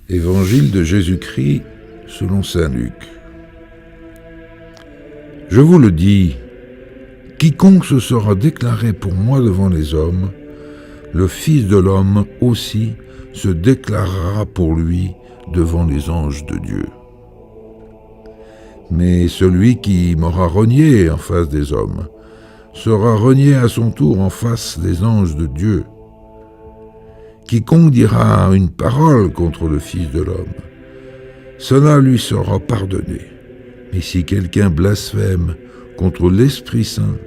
Évangile de Jésus-Christ selon saint Luc. Je vous le dis, quiconque se sera déclaré pour moi devant les hommes, le Fils de l'homme aussi se déclarera pour lui devant les anges de Dieu. Mais celui qui m'aura renié en face des hommes sera renié à son tour en face des anges de Dieu. Quiconque dira une parole contre le Fils de l'homme, cela lui sera pardonné. Mais si quelqu'un blasphème contre l'Esprit Saint,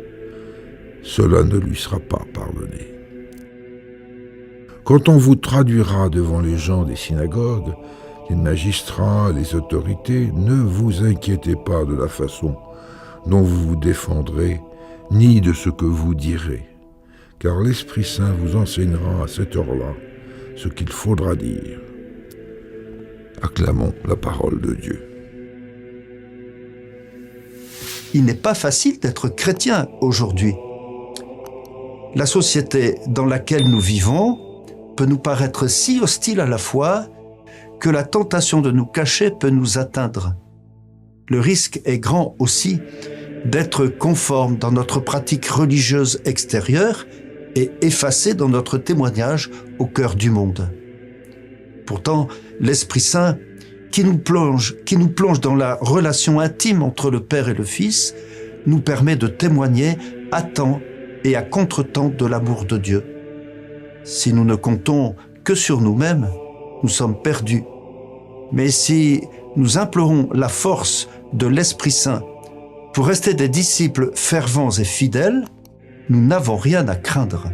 cela ne lui sera pas pardonné. Quand on vous traduira devant les gens des synagogues, les magistrats, les autorités, ne vous inquiétez pas de la façon dont vous vous défendrez, ni de ce que vous direz, car l'Esprit Saint vous enseignera à cette heure-là ce qu'il faudra dire. Acclamons la parole de Dieu. Il n'est pas facile d'être chrétien aujourd'hui. La société dans laquelle nous vivons peut nous paraître si hostile à la foi que la tentation de nous cacher peut nous atteindre. Le risque est grand aussi d'être conforme dans notre pratique religieuse extérieure et effacé dans notre témoignage au cœur du monde. Pourtant, l'Esprit Saint, qui nous plonge dans la relation intime entre le Père et le Fils, nous permet de témoigner à temps et à contre-temps de l'amour de Dieu. Si nous ne comptons que sur nous-mêmes, nous sommes perdus. Mais si nous implorons la force de l'Esprit Saint pour rester des disciples fervents et fidèles, nous n'avons rien à craindre.